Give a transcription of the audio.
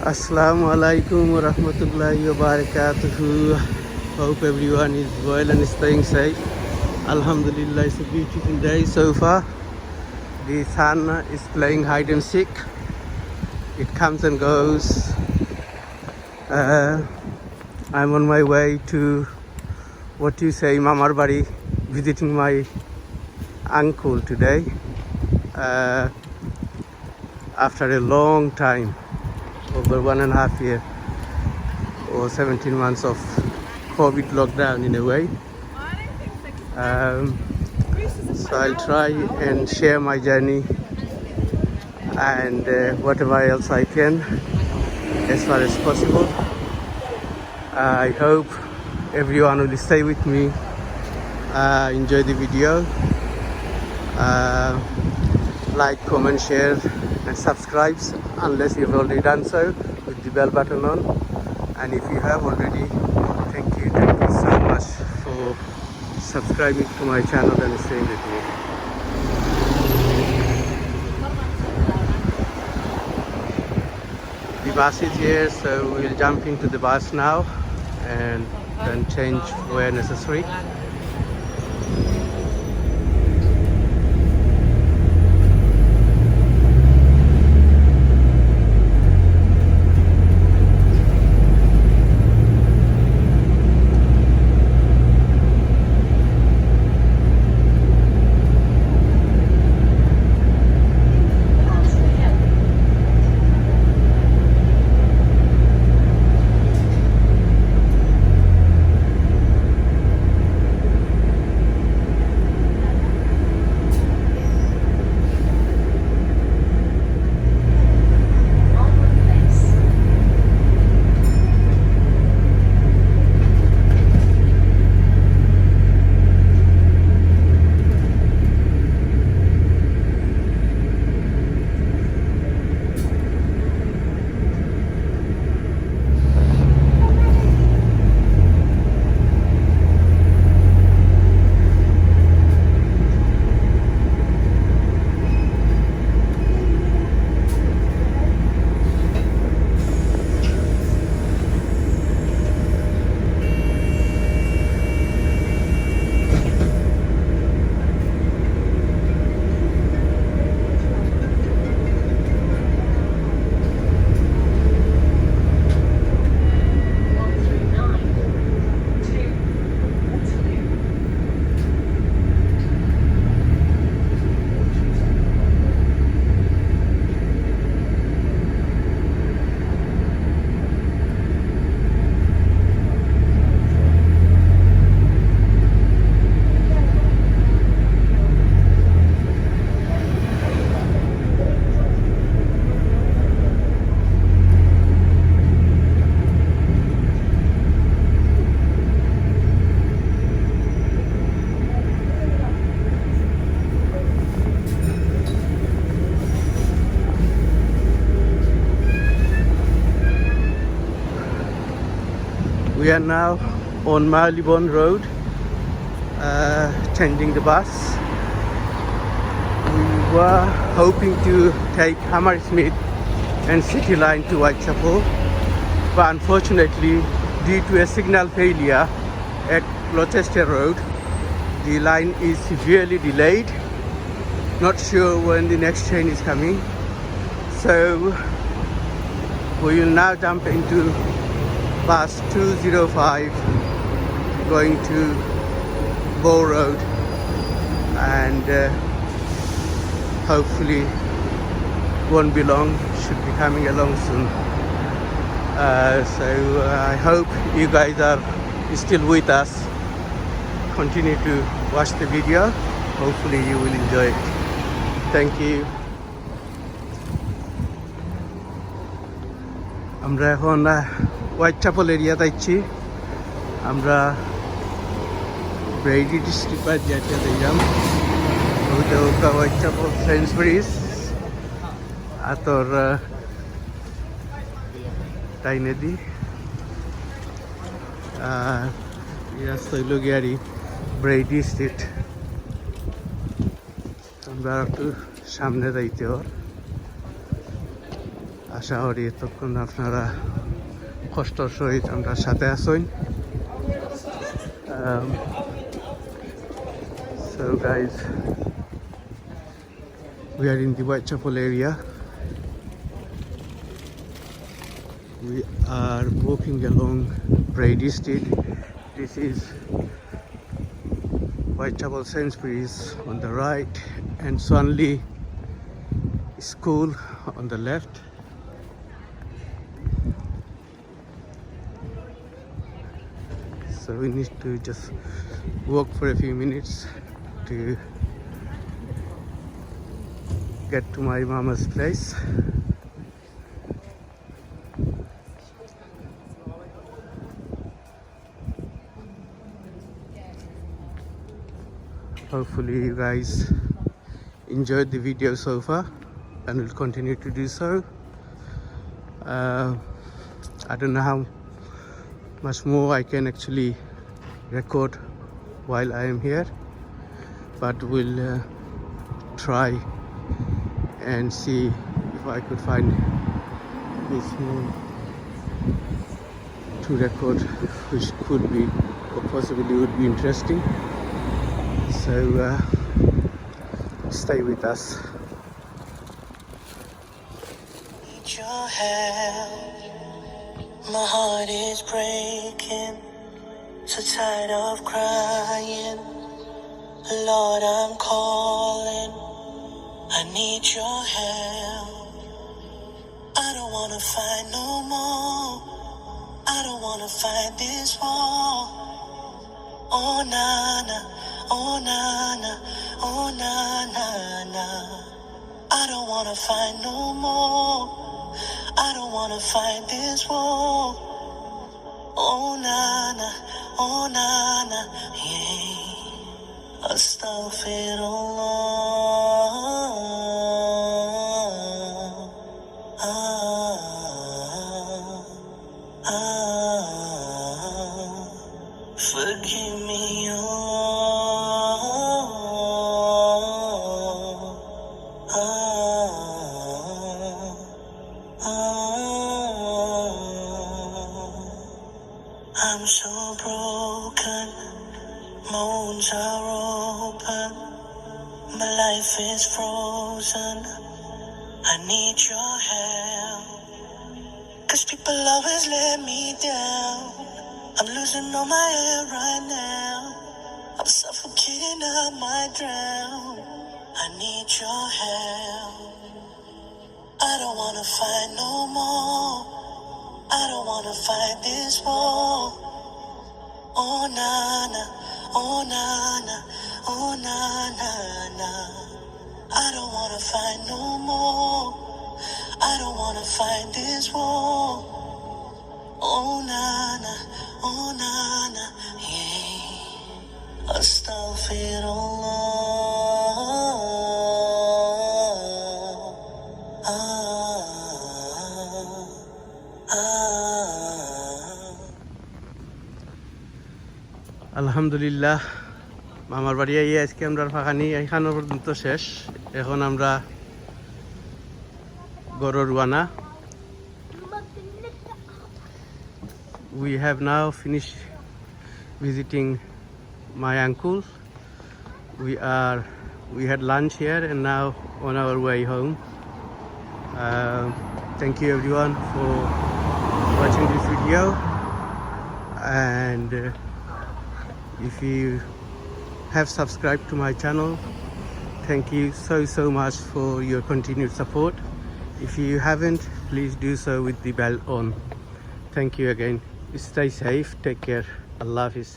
Assalamu alaikum wa rahmatullahi wa barakatuhu. Hope everyone is well and staying safe. Alhamdulillah, it's a beautiful day so far. The sun is playing hide and seek. It comes and goes. I'm on my way to Mamar Bari, visiting my uncle today. After a long time, over 1.5 years or 17 months of COVID lockdown in a way. So I'll try and share my journey and whatever else I can as far as possible. I hope everyone will stay with me, enjoy the video, like, comment, share and subscribe unless you've already done so with the bell button on. And if you have already, thank you so much for subscribing to my channel and staying with me. The bus is here, so we'll jump into the bus now and then change where necessary. We are now on Marylebone Road, changing the bus. We were hoping to take Hammersmith and City Line to Whitechapel, but unfortunately, due to a signal failure at Gloucester Road, the line is severely delayed. Not sure when the next train is coming. So we will now jump into bus 205 going to Bow Road, and hopefully won't be long, should be coming along soon. So I hope you guys are still with us. Continue to watch the video. Hopefully you will enjoy it. Thank you. আমরা এখন Whitechapel area যাচ্ছি। আমরা Brady district যেটা দিলাম ওইটা Whitechapel সেন্সব্রিজ আতর টাইনে দি রাস্তা হইল গিয়ারি ব্রেডি স্ট্রিট। আমরা একটু সামনে যাইতে হর আশা করি এতক্ষণ আপনারা কষ্টর সহিত আমরা সাথে আসুন। So guys, we are in the Whitechapel area. We are walking along Brady Street. This is Whitechapel Sainsbury's on the right and Swanley School on the left. So we need to just walk for a few minutes to get to my mama's place. Hopefully you guys enjoyed the video so far and will continue to do so. I don't know how much more I can actually record while I am here, but we'll try and see if I could find this more to record, which could be or possibly would be interesting. So stay with us. Need your help. My heart is breaking, so tired of crying. Lord, I'm calling. I need your help. I don't wanna fight no more. I don't wanna fight this war. Oh na na, oh na na, oh na na na. I don't wanna fight no more. I don't wanna fight this war. Oh na na, oh na na, yeah. Astaghfirullah. Forgive me, I'm so broken, my wounds are open, my life is frozen, I need your help, 'cause people always let me down, I'm losing all my air right now, I'm suffocating, I might drown, I need your help, I don't wanna fight no more, I don't wanna fight this war. Oh na na, oh na na, oh na na na. I don't wanna fight no more. I don't wanna fight this war. Oh na na, oh na na, yeah. আলহামদুলিল্লাহ মামার বাড়ি আইয়া আজকে আমরা ফাঁকানি এখানো পর্যন্ত শেষ। এখন আমরা গরুর রওনা। We have now finished visiting my uncle. We had lunch here and now on our way home. Thank you everyone for watching this video, and if you have subscribed to my channel, thank you so much for your continued support. If you haven't, please do so with the bell on. Thank you again. Stay safe, take care. Allah Hafiz.